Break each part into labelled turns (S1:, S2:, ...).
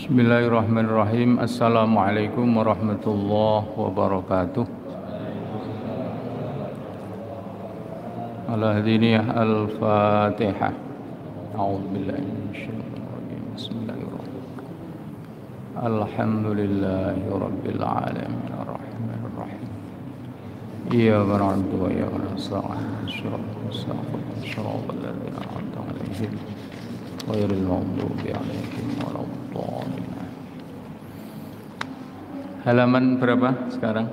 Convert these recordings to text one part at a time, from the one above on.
S1: Bismillahirrahmanirrahim. Assalamualaikum warahmatullahi wabarakatuh. Ala hadiniyah al-Fatihah. A'udzubillahi minasyaitonir rajim. Bismillahirrahmanirrahim. Alhamdulillahi rabbil alamin arrahmanir rahim. Iyyaka na'budu wa iyyaka nasta'in. Shiratal ladzina an'amta 'alaihim ghairil maghdubi 'alaihim waladdallin. Halaman berapa sekarang?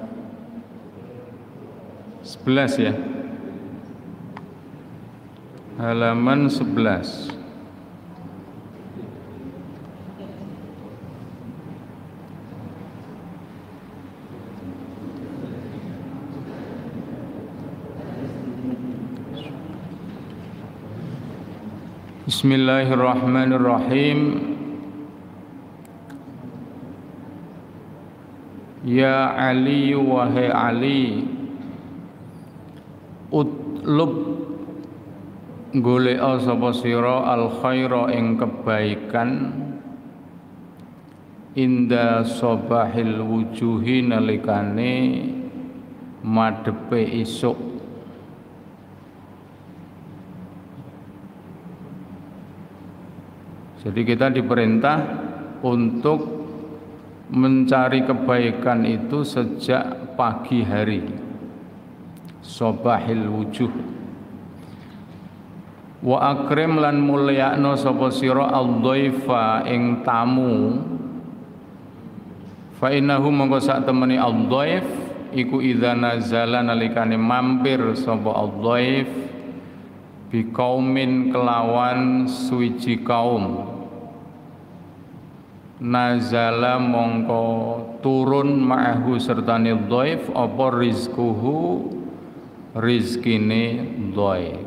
S1: 11 ya. Halaman 11. Bismillahirrahmanirrahim. Ya Ali wahai Ali, utlub goleka sapa sira al khaira ing kebaikan inda sabahil wujuhi nalikane madhepe isuk. Jadi kita diperintah untuk mencari kebaikan itu sejak pagi hari, sabahil wujuh. Wa akrim lan mulyakno sapa sira al-dhaifa ing tamu. Fa innahu mongko sak temeni al-dhaif iku idza nazala nalikane mampir sapa al-dhaif bi qaumin kelawan suwiji kaum. Nazala mongko turun ma'ahu sertane dhaif apa rizquhu rizkine dhaif.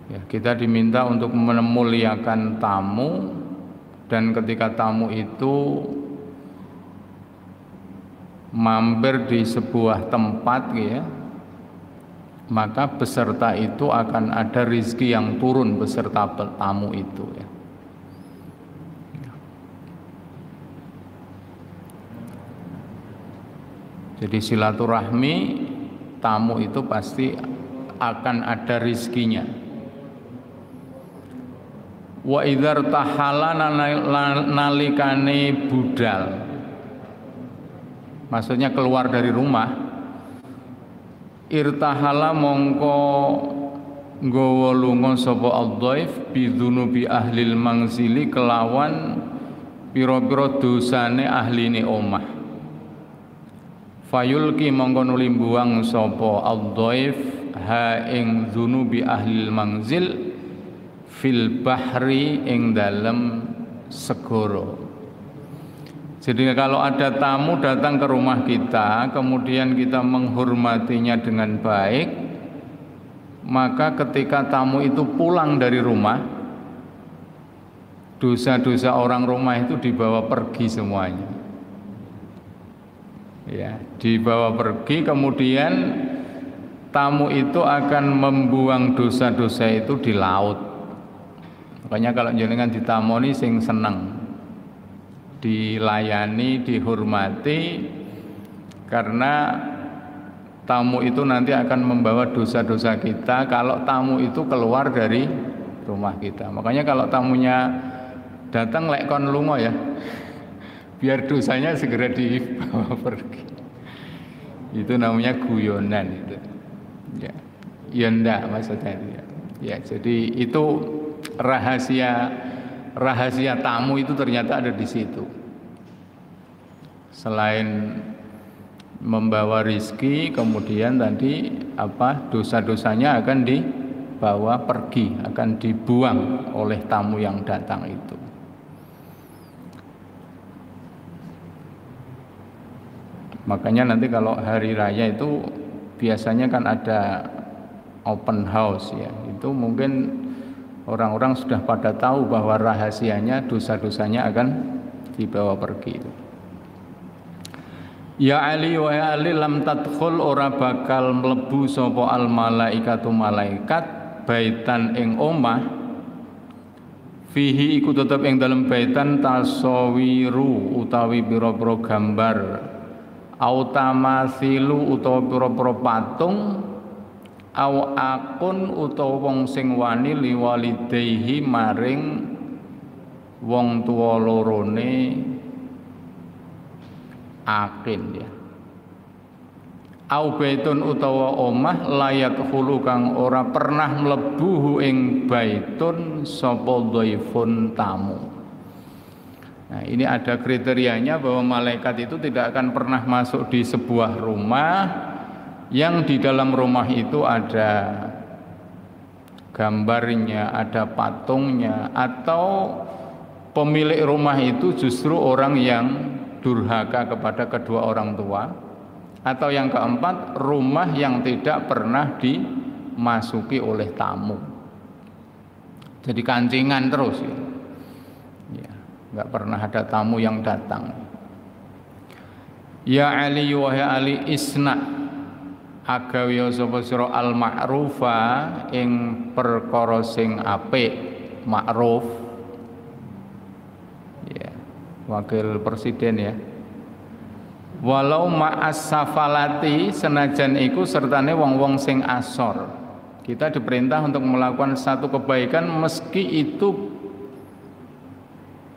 S1: Ya, kita diminta untuk memuliakan tamu, dan ketika tamu itu mampir di sebuah tempat ya, maka beserta itu akan ada rizki yang turun beserta tamu itu ya. Jadi silaturahmi tamu itu pasti akan ada rizkinya. Wa idzar tahala nalikane budal, maksudnya keluar dari rumah. Irtahala mongko nggawa lunga sapa adzaif bidzunubi ahlil mangzili kelawan pira-pira dosane ahline omah. Fayulki mongko nuli buang sapa adzaif ha ing dzunubi ahlil mangzil fil bahri ing dalem segara. Jadi kalau ada tamu datang ke rumah kita, kemudian kita menghormatinya dengan baik, maka ketika tamu itu pulang dari rumah, dosa-dosa orang rumah itu dibawa pergi semuanya. Ya, dibawa pergi, kemudian tamu itu akan membuang dosa-dosa itu di laut. Makanya kalau jenengan ditamoni sing seneng, dilayani, dihormati, karena tamu itu nanti akan membawa dosa-dosa kita kalau tamu itu keluar dari rumah kita. Makanya kalau tamunya datang lek kon lunga ya, biar dosanya segera dibawa pergi. Itu namanya guyonan itu. Ya, ya ndak maksudnya itu ya. Ya, jadi itu rahasia tamu itu ternyata ada di situ. Selain membawa rizki, kemudian tadi dosa-dosanya akan dibawa pergi, akan dibuang oleh tamu yang datang itu. Makanya nanti kalau hari raya itu biasanya kan ada open house ya. Itu mungkin orang-orang sudah pada tahu bahwa rahasianya dosa-dosanya akan dibawa pergi itu. Ya Ali wa ya Ali lam tadkhul ora bakal mlebu sapa al malaikatu malaikat baitan ing omah fihi iku tetep ing dalem baitan tasawiru utawi pira-pira gambar au tamasilu utawa pira-pira patung au akun utawa wong sing wani liwalidayhi maring wong tuwa lorone akin ya au baitun utawa omah layat khulu kang ora pernah mlebu ing baitun sapa dhaifun tamu. Nah, ini ada kriterianya bahwa malaikat itu tidak akan pernah masuk di sebuah rumah yang di dalam rumah itu ada gambarnya, ada patungnya, atau pemilik rumah itu justru orang yang durhaka kepada kedua orang tua, atau yang keempat rumah yang tidak pernah dimasuki oleh tamu, jadi kancingan terus ya, nggak pernah ada tamu yang datang. Ya Ali wahai Ali isna agawe sapa sira al ma'rufa ing perkara sing apik. Ma'ruf ya, wakil presiden ya. Walau ma'as safalati senajan iku sertane wong-wong sing asor. Kita diperintah untuk melakukan satu kebaikan meski itu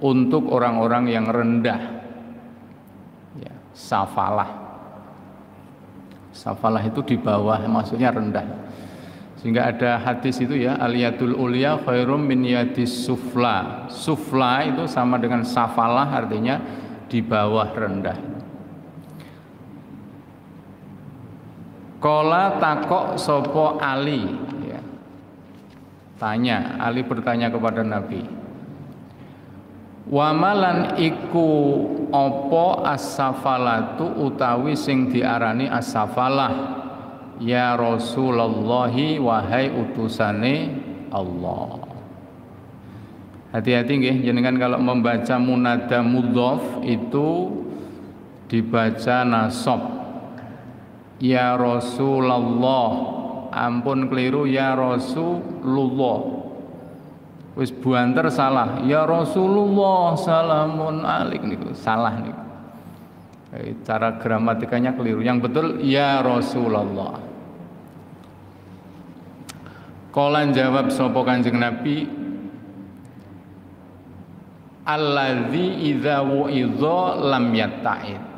S1: untuk orang-orang yang rendah ya, safalah. Safalah itu di bawah, maksudnya rendah. Sehingga ada hadis itu ya, al-yadul ulya khairum min yadis sufla. Sufla itu sama dengan safalah, artinya di bawah, rendah. Kola takok sopo Ali ya. Tanya, Ali bertanya kepada Nabi, wamalan iku opo as-safalatu utawi sing diarani as-safalah ya Rasulullahi wahai utusane Allah. Hati-hati nggih jenengan kalau membaca munada mudhof itu dibaca nasab. Ya Rasulullah, ampun keliru ya Rasulullah. Wis buanter salah. Ya Rasulullah salamun alik niku salah niku. Cara gramatikanya keliru. Yang betul ya Rasulullah. Qala jawab sapa Kanjeng Nabi, allazi idza wu'idza lam yatta'id.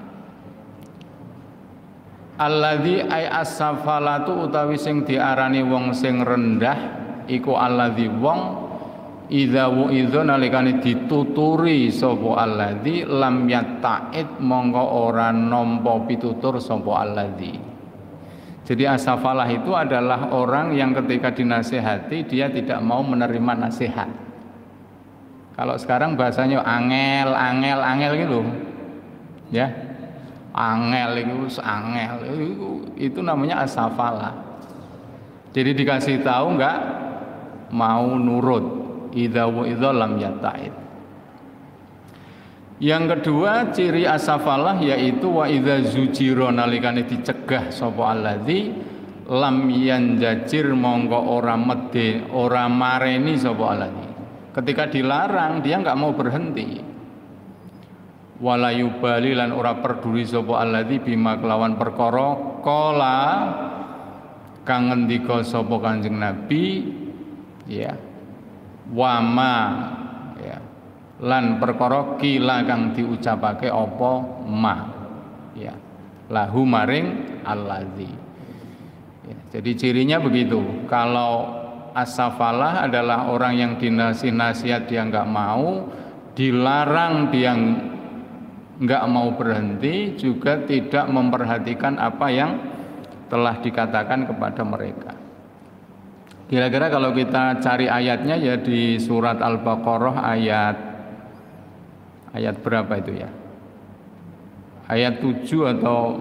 S1: Alladzi ay as-safalatu utawi sing diarani wong sing rendah iku alladzi wong idza wu'idza nalikane dituturi sapa alladzi lam yatta'id mongko ora nampa pitutur sapa alladzi. Jadi as-safalah itu adalah orang yang ketika dinasihati dia tidak mau menerima nasihat. Kalau sekarang bahasanya angel gitu ya. Angel itu namanya as-safalah. Jadi dikasih tahu enggak mau nurut. Idza wa idza lam yatta'id. Yang kedua ciri as-safalah yaitu wa idza zujira nalikane dicegah sapa alladzi lam yanjajir mongko ora mede ora mareni sapa alladzi. Ketika dilarang dia enggak mau berhenti. Wala yubali lan ora peduli sapa alladzi bima kelawan perkara qala kang ngendika sapa Kanjeng Nabi ya wama ya lan perkara kila kang diucapake apa ma ya lahu maring alladzi ya, jadi cirinya begitu. Kalau as-safalah adalah orang yang dinasihat dia enggak mau, dilarang dia enggak mau berhenti, juga tidak memperhatikan apa yang telah dikatakan kepada mereka. Kira-kira kalau kita cari ayatnya ya di surat Al-Baqarah ayat berapa itu ya? Ayat 7 atau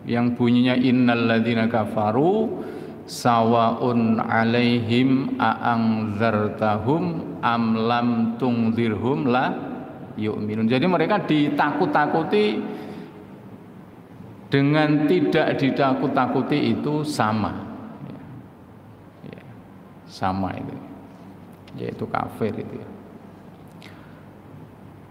S1: yang bunyinya innalladzina kafaru sawaun alaihim a'angzartahum am lam tungzirhum la yu'minun. Jadi mereka ditakut-takuti dengan tidak ditakut-takuti itu sama ya, sama itu yaitu kafir itu ya.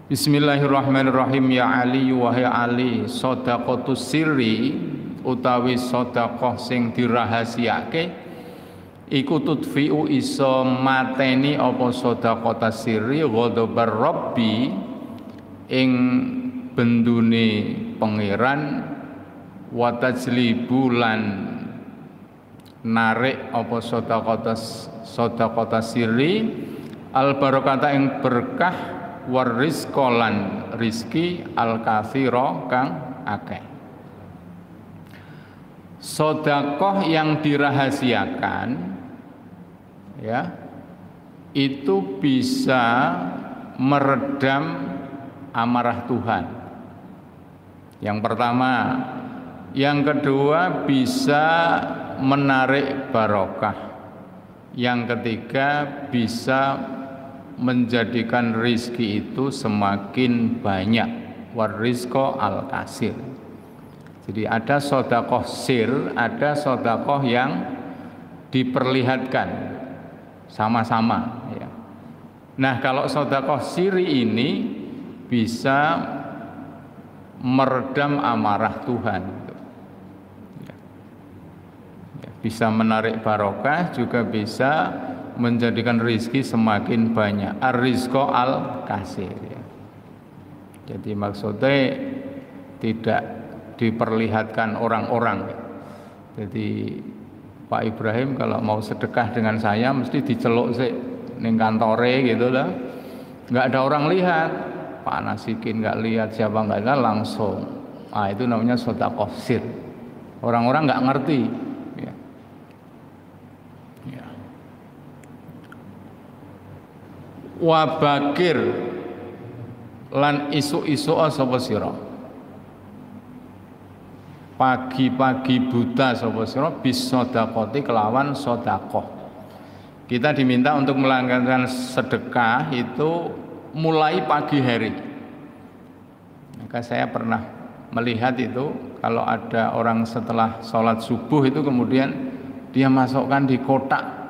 S1: Bismillahirrahmanirrahim. Ya Ali, wahai Ali, shadaqatus sirri utawi sedekah sing dirahasiake iku tudfi'u iso mateni apa shadaqatus sirri ghadabar rabbi ing bendune pangeran wa tajlibulan narik apa shadaqatus sirri al barakata ing berkah warizqolan rizki al katsira kang akeh. Sedekah yang dirahasiakan ya itu bisa meredam amarah Tuhan. Yang pertama, yang kedua bisa menarik barokah. Yang ketiga bisa menjadikan rizki itu semakin banyak, warizqo al kasir. Jadi ada sedekah sir, ada sedekah yang diperlihatkan sama-sama ya. Nah, kalau sedekah siri ini bisa meredam amarah Tuhan ya. Bisa menarik barokah, juga bisa menjadikan rizki semakin banyak. Ar-rizqo al-kasir ya. Jadi maksudnya tidak diperlihatkan orang-orang ya. Jadi Pak Ibrahim kalau mau sedekah dengan saya mesti diceluk sih ning kantore gitu lah. Nggak ada orang lihat, Pak Nasikin nggak lihat, siapa nggak lihat, langsung. Ah, itu namanya sedekah sir. Orang-orang nggak ngerti. Wabakir lan isu-isu sapa sira, pagi-pagi buta sapa sira bis sedekati kelawan sedekah. Kita diminta untuk melakukan sedekah itu mulai pagi hari. Maka saya pernah melihat itu kalau ada orang setelah sholat subuh itu kemudian dia masukkan di kotak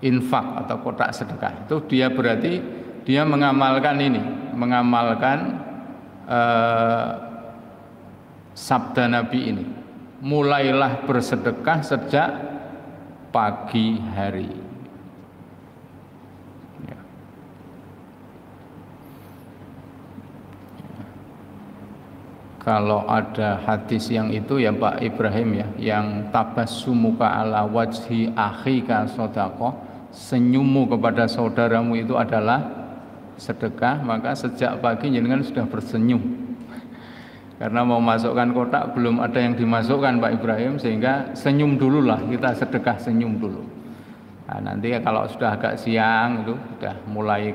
S1: infak atau kotak sedekah, itu dia berarti dia mengamalkan ini, mengamalkan sabda Nabi ini, mulailah bersedekah sejak pagi hari ya. Kalau ada hadis yang itu ya Pak Ibrahim ya, yang tabassumuka ala wajhi akhika shadaqah, senyummu kepada saudaramu itu adalah sedekah. Maka sejak pagi jenengan sudah bersenyum karena mau masukkan kotak belum ada yang dimasukkan Pak Ibrahim, sehingga senyum dululah, kita sedekah senyum dulu. Nah, nanti kalau sudah agak siang itu sudah mulai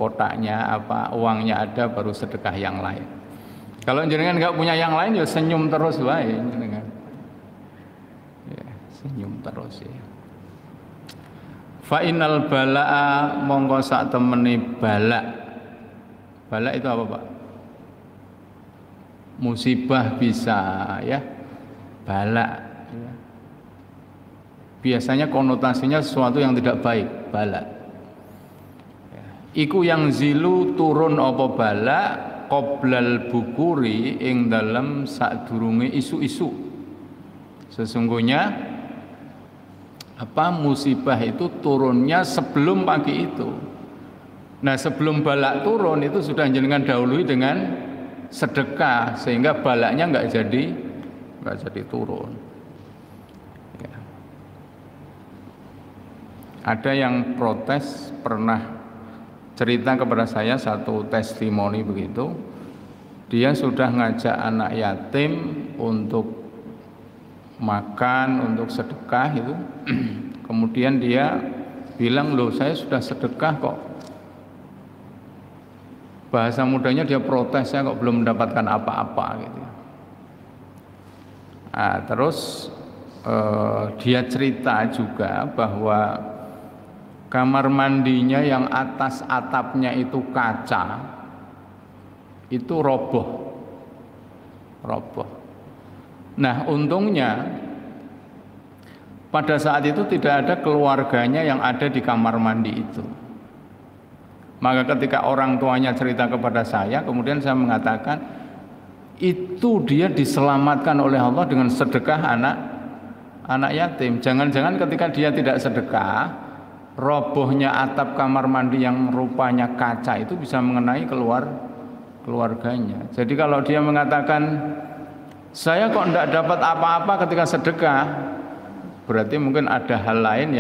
S1: kotaknya apa uangnya ada, baru sedekah yang lain. Kalau jenengan nggak punya yang lain ya senyum terus wae jenengan ya, senyum terus ya. Fa innal balaa mongko sak temene balak. Balak itu apa, Pak? Musibah bisa ya. Balak ya. Biasanya konotasinya sesuatu yang tidak baik, balak. Ya. Iku yang zilu turun apa balak qoblal bukuri ing dalam sadurunge isu-isu. Sesungguhnya apa musibah itu turunnya sebelum pagi itu. Nah, sebelum balak turun itu sudah jenengan dahului dengan sedekah, sehingga balaknya nggak jadi turun ya. Ada yang protes, pernah cerita kepada saya satu testimoni begitu, dia sudah ngajak anak yatim untuk makan, untuk sedekah itu. Kemudian dia bilang, loh saya sudah sedekah kok. Bahasa mudanya dia protes, saya kok belum mendapatkan apa-apa gitu. Nah, terus dia cerita juga bahwa kamar mandinya yang atas atapnya itu kaca, itu roboh. Nah, untungnya pada saat itu tidak ada keluarganya yang ada di kamar mandi itu. Maka ketika orang tuanya cerita kepada saya, kemudian saya mengatakan itu dia diselamatkan oleh Allah dengan sedekah anak yatim. Jangan-jangan ketika dia tidak sedekah, robohnya atap kamar mandi yang rupanya kaca itu bisa mengenai keluarganya. Jadi kalau dia mengatakan saya kok tidak dapat apa-apa ketika sedekah, berarti mungkin ada hal lain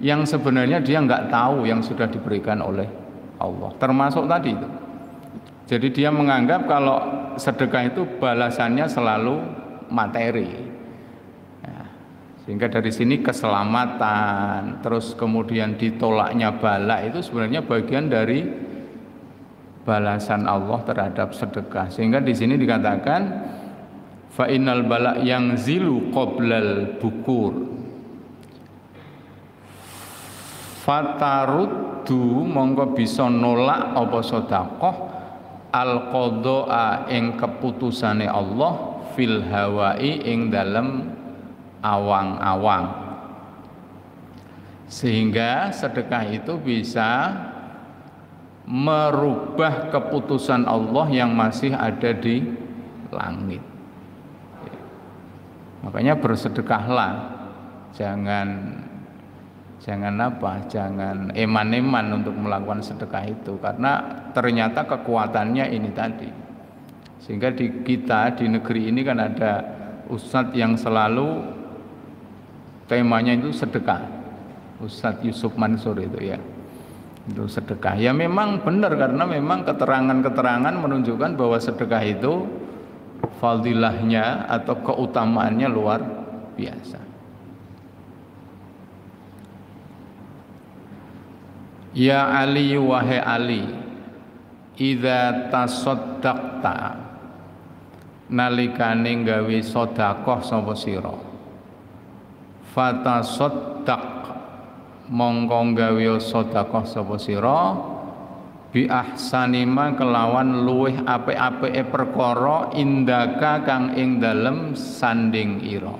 S1: yang sebenarnya dia nggak tahu yang sudah diberikan oleh Allah. Termasuk tadi itu. Jadi dia menganggap kalau sedekah itu balasannya selalu materi. Nah, sehingga dari sini keselamatan, terus kemudian ditolaknya bala itu sebenarnya bagian dari balasan Allah terhadap sedekah. Sehingga di sini dikatakan fa innal bala yang zilu qoblal bukur fataruddu mongko bisa nolak apa sedekah al qadha ing keputusane Allah fil hawai ing dalem awang-awang, sehingga sedekah itu bisa merubah keputusan Allah yang masih ada di langit. Makanya bersedekahlah, jangan eman-eman untuk melakukan sedekah itu, karena ternyata kekuatannya ini tadi. Sehingga di negeri ini kan ada ustadz yang selalu temanya itu sedekah, Ustadz Yusuf Mansur itu ya, itu sedekah. Ya memang benar, karena memang keterangan-keterangan menunjukkan bahwa sedekah itu fadilahnya atau keutamaannya luar biasa. Ya Ali wahai Ali, idza tasaddaqta nalikane gawe sedekah sapa sira, fatasaddaq mongko gawe sedekah sapa sira bi ahsani ma kelawan luweh apik-apike perkara indaka kang ing dalem sanding ira.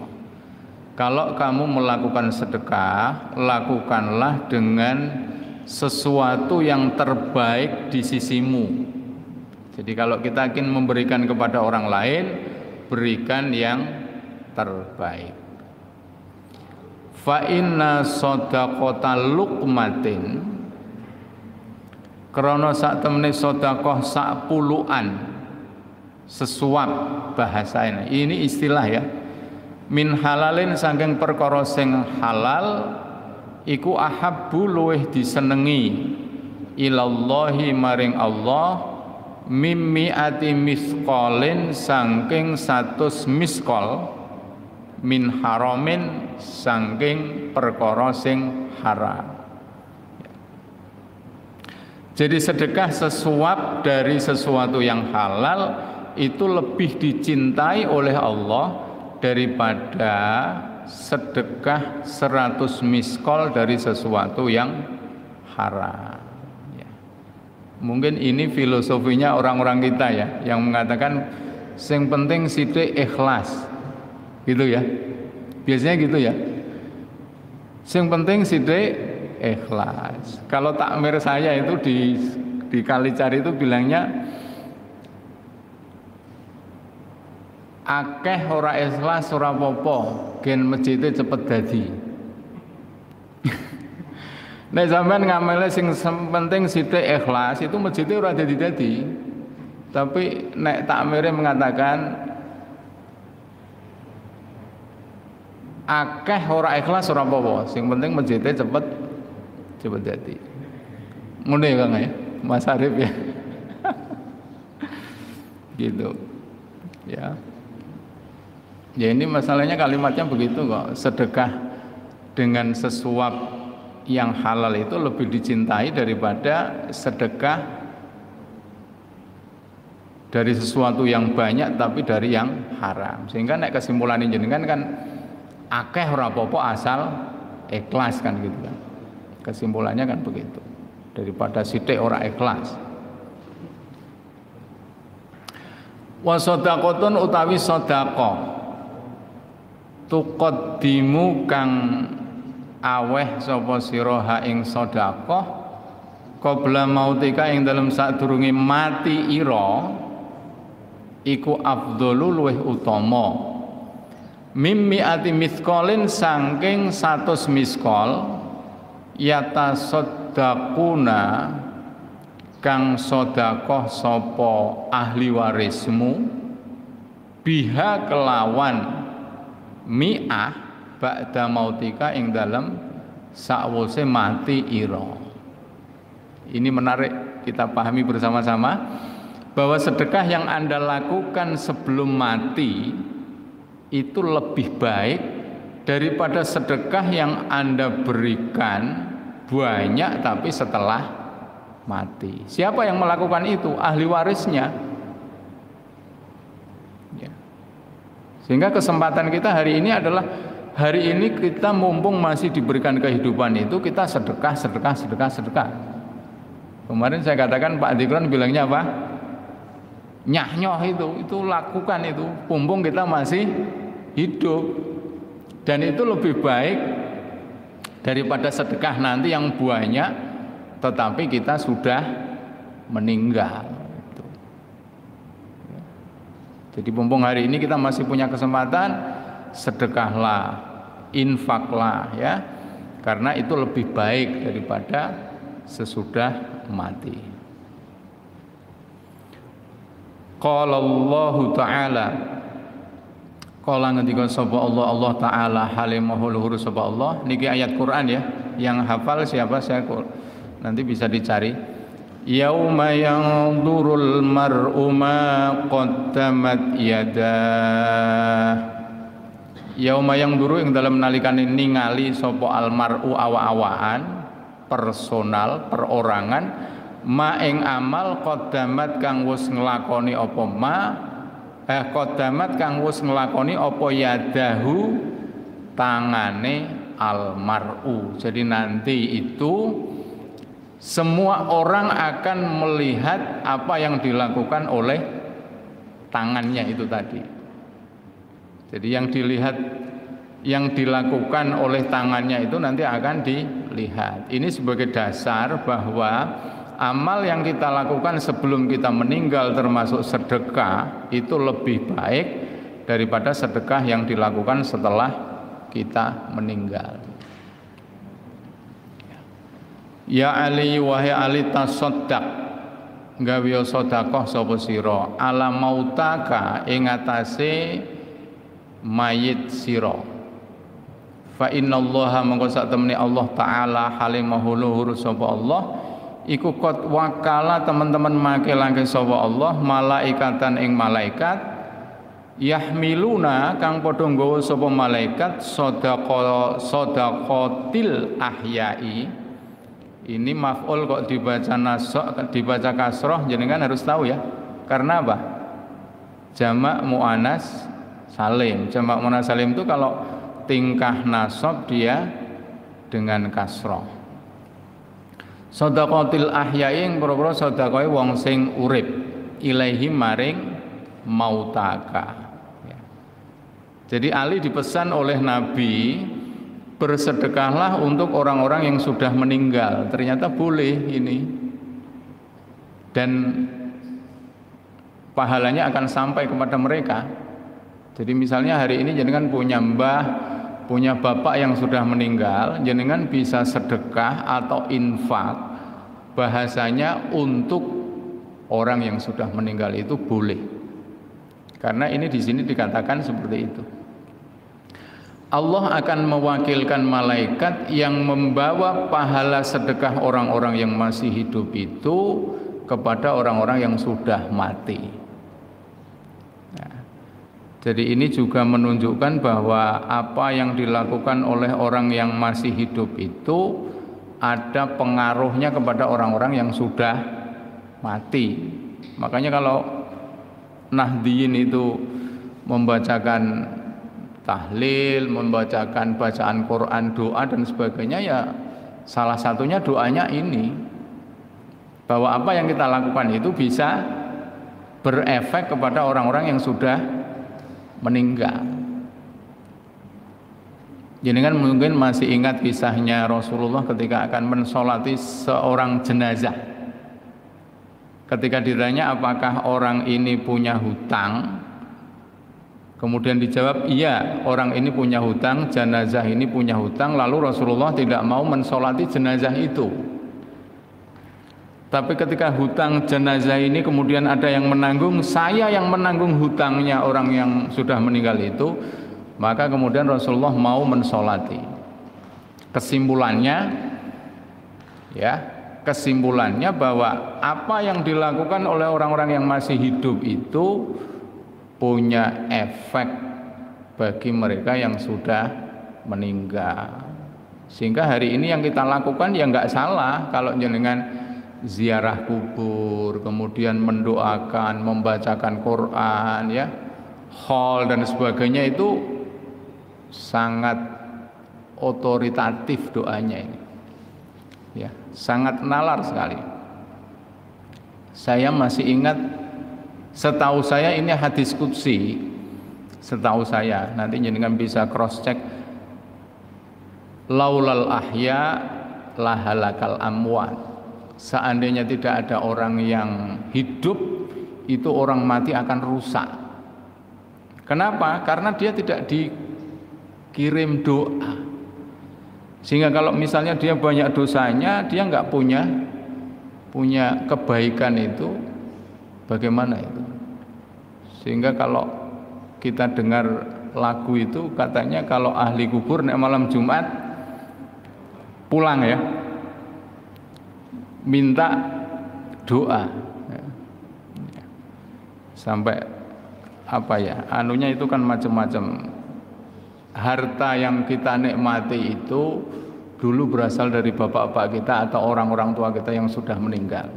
S1: Kalau kamu melakukan sedekah, lakukanlah dengan sesuatu yang terbaik di sisimu. Jadi kalau kita ingin memberikan kepada orang lain, berikan yang terbaik. Fa inna shadaqata luqmatin, krana sak temene sedekah sak puluhan sesuap bahasa ini istilah ya. Min halalin saking perkara sing halal iku ahabbu luweh disenengi ilallahi maring Allah mimmiati misqalin saking 100 misqal min haramin saking perkara sing haram. Jadi sedekah sesuap dari sesuatu yang halal itu lebih dicintai oleh Allah daripada sedekah 100 miskol dari sesuatu yang haram ya. Mungkin ini filosofinya orang-orang kita ya, yang mengatakan yang penting sithik ikhlas gitu ya, biasanya gitu ya, yang penting sithik ikhlas. Kalau takmir saya itu di Kalicari itu bilangnya akeh ora ikhlas ora apa-apa, gen masjide cepet dadi. Nek sampean ngamele sing penting sithik ikhlas, itu masjide ora dadi-dadi. Tapi nek takmire mengatakan akeh ora ikhlas ora apa-apa, sing penting masjide cepet dadi. Ngono ya Kang ya, Mas Arif ya. Gitu. Ya. Ya ini masalahnya kalimatnya begitu kok. Sedekah dengan sesuap yang halal itu lebih dicintai daripada sedekah dari sesuatu yang banyak tapi dari yang haram. Sehingga nek kesimpulan jenengan kan akeh ora apa-apa asal ikhlas kan gitu kan. Kesimpulannya kan begitu. Daripada sithik ora ikhlas. Wa shadaqatun utawi sedekah tuqaddimu kang aweh sapa sira ha ing sedekah qabla mautika ing dalem sadurunge mati ira iku afdhalu luweh utama mimmi ati miskolin saking 100 miskol yatasaddaquna kang sedekah sapa ahli warismu biha kelawan mi'ah ba'da mautika ing dalem sakwise mati ira. Ini menarik kita pahami bersama-sama bahwa sedekah yang Anda lakukan sebelum mati itu lebih baik daripada sedekah yang Anda berikan banyak tapi setelah mati. Siapa yang melakukan itu? Ahli warisnya. Ya. Sehingga kesempatan kita hari ini adalah hari ini kita mumpung masih diberikan kehidupan itu kita sedekah. Kemarin saya katakan Pak Dikron bilangnya apa? Nyah-nyoh itu lakukan itu, mumpung kita masih hidup. Dan itu lebih baik daripada sedekah nanti yang banyak tetapi kita sudah meninggal. Jadi mumpung hari ini kita masih punya kesempatan, sedekahlah, infaklah ya. Karena itu lebih baik daripada sesudah mati. Qala Allah Ta'ala, qala ngendika sapa Allah Ta'ala halimahul luhur sapa Allah. Niki ayat Quran ya. Yang hafal siapa saya nanti bisa dicari. Yauma yanzurul mar'u ma qaddamat yadah. Yauma yanzuru ing dalem nalikane ningali sapa al mar'u awa-awaan personal perorangan ma ing amal qaddamat kang wis nglakoni apa qaddamat kang wis nglakoni apa yadahu tangane al mar'u. Jadi nanti itu semua orang akan melihat apa yang dilakukan oleh tangannya itu tadi. Jadi yang dilihat, yang dilakukan oleh tangannya itu nanti akan dilihat. Ini sebagai dasar bahwa amal yang kita lakukan sebelum kita meninggal termasuk sedekah itu lebih baik daripada sedekah yang dilakukan setelah kita meninggal. Ya Ali wahai Ali tasaddaq gawe sedekah sapa sira ala mautaka ing atase mayit sira. Fa innallaha mongko sak temene Allah taala halimahul luhur sapa Allah iku qad wakala teman-teman makelake sapa Allah malaikatan ing malaikat yahmiluna kang padha nggawa sapa malaikat sadaqatil ahyai. Ini maf'ul kok dibaca kasroh, jenengan harus tahu ya. Karena apa? Jamak mu'anas salim. Jamak mu'anas salim itu kalau tingkah nasab dia dengan kasroh. Sadaqatil ahyai ing pira-pira sedekahe wong sing urip ilaihi maring mautaka. Ya. Jadi Ali dipesan oleh Nabi bersedekahlah untuk orang-orang yang sudah meninggal. Ternyata boleh ini. Dan pahalanya akan sampai kepada mereka. Jadi misalnya hari ini jenengan punya mbah, punya bapak yang sudah meninggal, jenengan bisa sedekah atau infak. Bahasanya untuk orang yang sudah meninggal itu boleh. Karena ini di sini dikatakan seperti itu. Allah akan mewakilkan malaikat yang membawa pahala sedekah orang-orang yang masih hidup itu kepada orang-orang yang sudah mati. Nah, jadi ini juga menunjukkan bahwa apa yang dilakukan oleh orang yang masih hidup itu ada pengaruhnya kepada orang-orang yang sudah mati. Makanya kalau Nahdiyin itu membacakan tahlil, membacakan bacaan Quran, doa dan sebagainya, ya salah satunya doanya ini, bahwa apa yang kita lakukan itu bisa berefek kepada orang-orang yang sudah meninggal. Jenengan mungkin masih ingat kisahnya Rasulullah ketika akan mensolati seorang jenazah. Ketika ditanya apakah orang ini punya hutang, kemudian dijawab iya, orang ini punya hutang, jenazah ini punya hutang. Lalu Rasulullah tidak mau mensolati jenazah itu. Tapi ketika hutang jenazah ini kemudian ada yang menanggung, saya yang menanggung hutangnya orang yang sudah meninggal itu, maka kemudian Rasulullah mau mensolati. Kesimpulannya bahwa apa yang dilakukan oleh orang-orang yang masih hidup itu punya efek bagi mereka yang sudah meninggal. Sehingga hari ini yang kita lakukan ya nggak salah kalau jenengan ziarah kubur, kemudian mendoakan, membacakan Quran, ya, haul dan sebagainya, itu sangat otoritatif doanya ini, ya, sangat nalar sekali. Saya masih ingat, setahu saya ini hadis qudsi, setahu saya, nanti jenengan bisa cross check, laulal ahya lahalakal amwat. Seandainya tidak ada orang yang hidup, itu orang mati akan rusak. Kenapa? Karena dia tidak dikirim doa. Sehingga kalau misalnya dia banyak dosanya, dia nggak punya kebaikan itu, bagaimana itu? Sehingga kalau kita dengar lagu itu, katanya kalau ahli kubur nek malam Jumat pulang ya, minta doa, sampai apa ya, anunya itu kan macam-macam. Harta yang kita nikmati itu dulu berasal dari bapak-bapak kita atau orang-orang tua kita yang sudah meninggal.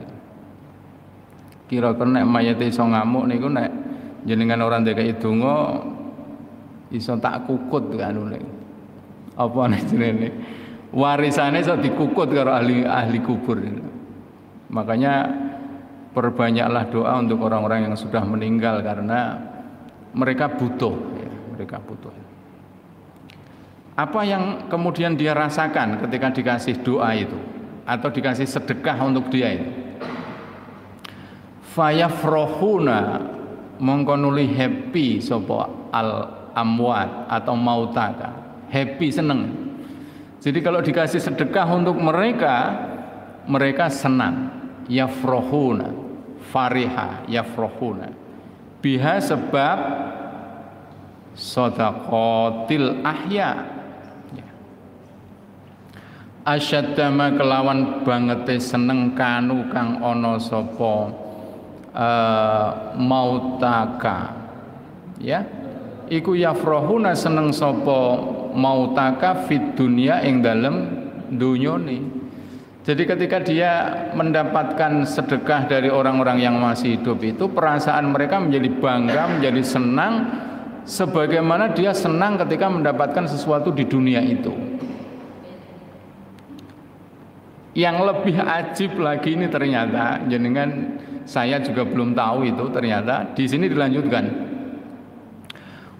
S1: Kira-kira nek mayat iso ngamuk niku, nek jenengan orang DKI donga iso tak kukut kanune. Apa nek jenenge warisane iso dikukut karo ahli kubur. Makanya perbanyaklah doa untuk orang-orang yang sudah meninggal karena mereka butuh, ya, mereka butuh. Apa yang kemudian dia rasakan ketika dikasih doa itu atau dikasih sedekah untuk dia itu? Fayafrohuna, mongkonuli happy sapa al amwat atau mautaka, happy, seneng. Jadi kalau dikasih sedekah untuk mereka, mereka senang. Yafrohuna, fariha, yafrohuna biha, sebab sodaqotil ahya, asyadama kelawan bangete seneng kanu kang ono sopo mautaka, ya, iku yafrohuna seneng sopo mautaka fid dunya ing dalem dunyone. Jadi ketika dia mendapatkan sedekah dari orang-orang yang masih hidup itu, perasaan mereka menjadi bangga, menjadi senang, sebagaimana dia senang ketika mendapatkan sesuatu di dunia itu. Yang lebih ajib lagi ini ternyata, jenengan, saya juga belum tahu itu, ternyata di sini dilanjutkan.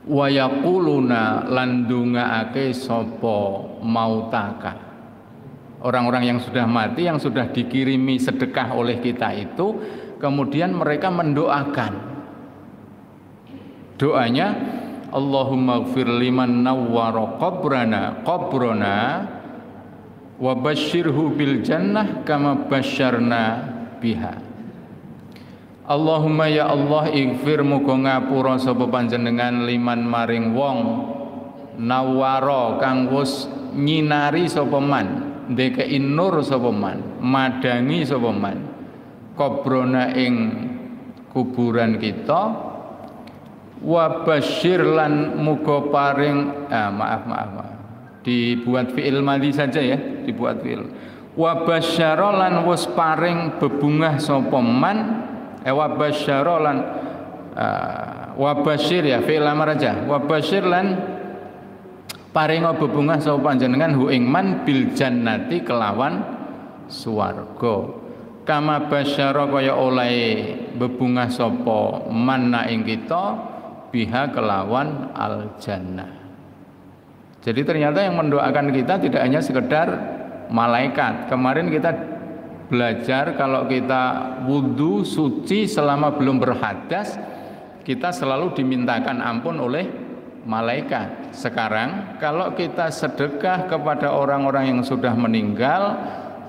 S1: Wa yaquluna landungaake sapa mautaka. Orang-orang yang sudah mati, yang sudah dikirimi sedekah oleh kita itu, kemudian mereka mendoakan. Doanya, Allahumma gfir liman nawwara qabrana wa basyirhu bil jannah kama basyarna biha. Allahumma ya Allah, ighfir muga ngapura sapa panjenengan liman maring wong nawwara kang wis nyinari sapa man, ndekei nur sapa man, madangi sapa man qabrana ing kuburan kita, wa basyir lan muga paring maaf dibuat fi'il madhi saja ya, dibuat fi'il. Wa basyara lan wis paring bebungah sapa man, wa basyara lan wa basyir ya fi'il amar aja, wa basyir lan paring bebungah sapa panjenengan hu ing man bil jannati kelawan swarga, kama basyara kaya oleh bebungah sapa man ing kita biha kelawan al jannah. Jadi ternyata yang mendoakan kita tidak hanya sekedar malaikat. Kemarin kita belajar kalau kita wudhu suci selama belum berhadas, kita selalu dimintakan ampun oleh malaikat. Sekarang kalau kita sedekah kepada orang-orang yang sudah meninggal,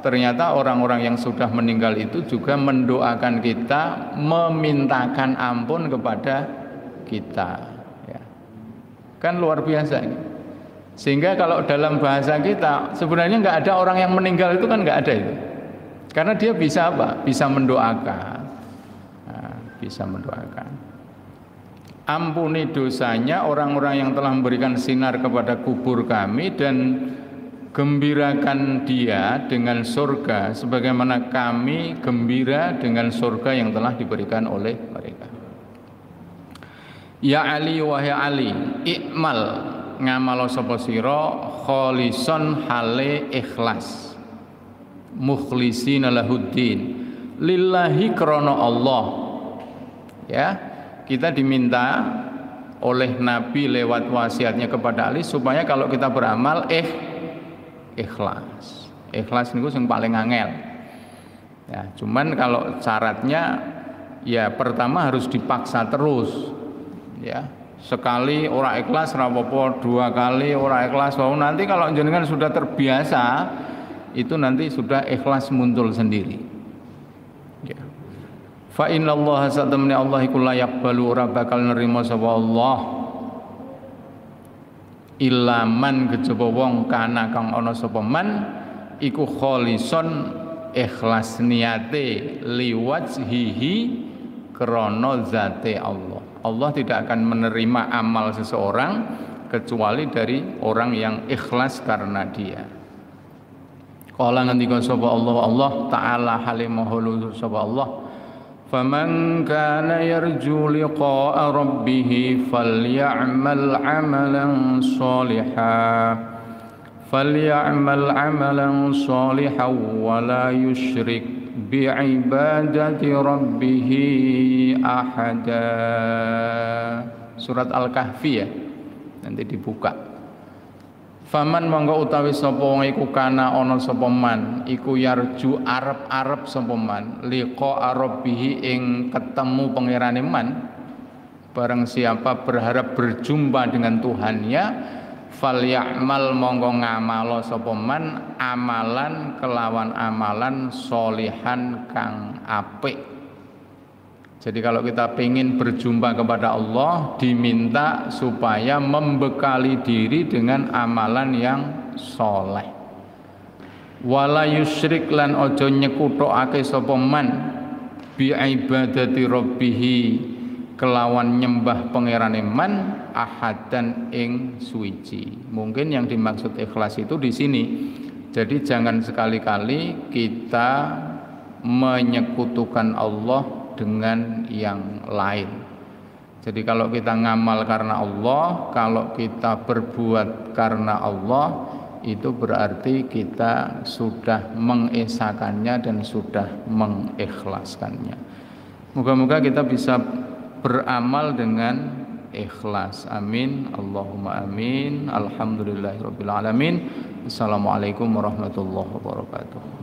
S1: ternyata orang-orang yang sudah meninggal itu juga mendoakan kita, memintakan ampun kepada kita, ya. Kan luar biasa ini. Sehingga kalau dalam bahasa kita sebenarnya nggak ada orang yang meninggal itu kan nggak ada itu, karena dia bisa apa? Bisa mendoakan, nah, bisa mendoakan. Ampuni dosanya orang-orang yang telah memberikan sinar kepada kubur kami dan gembirakan dia dengan surga sebagaimana kami gembira dengan surga yang telah diberikan oleh mereka. Ya Ali wahai Ali, ikmal ngamalo sapa sira kholison hale ikhlas, mukhlisina lahuddin, lillahi krana Allah. Ya, kita diminta oleh Nabi lewat wasiatnya kepada Ali supaya kalau kita beramal ikhlas. Ikhlas niku sing paling angel. Ya, cuman kalau syaratnya ya pertama harus dipaksa terus. Ya, sekali ora ikhlas ora apa-apa, dua kali ora ikhlas, nanti kalau jenengan sudah terbiasa itu nanti sudah ikhlas muncul sendiri. Ya. Fa innallaha satamni Allah iku la yaqbalu ora bakal nerima sapa Allah illa man kejaba wong kana kang ana sapa man iku kholison ikhlas niate liwajhihi krana zate Allah. Allah tidak akan menerima amal seseorang kecuali dari orang yang ikhlas karena dia. Qala ngendika sapa Allah taala halimahulu sapa Allah, faman kana yarju liqa'a rabbih falyamal 'amalan shalihan wa la yusyrik bi'ibadati rabbih ahada. Surat Al-Kahfi ya, nanti dibuka. Faman monggo utawi sapa wong iku kana ana sapa man iku yarju arep-arep sapa man liqa rabbih ing ketemu pangerane man, barang siapa berharap berjumpa dengan Tuhannya, falyamal monggo ngamalo sapa man amalan kelawan amalan solihan kang apik. Jadi kalau kita ingin berjumpa kepada Allah, diminta supaya membekali diri dengan amalan yang soleh. Wala yusyrik lan ojo nyekutokake sapa man bi ibadati rabbih kelawan nyembah pangerane man ahadan ing suci. Mungkin yang dimaksud ikhlas itu di sini. Jadi jangan sekali-kali kita menyekutukan Allah dengan yang lain. Jadi kalau kita ngamal karena Allah, kalau kita berbuat karena Allah, itu berarti kita sudah mengesakannya dan sudah mengikhlaskannya. Moga-moga kita bisa beramal dengan ikhlas. Amin. Allahumma amin. Alhamdulillahirabbil alamin. Assalamualaikum warahmatullahi wabarakatuh.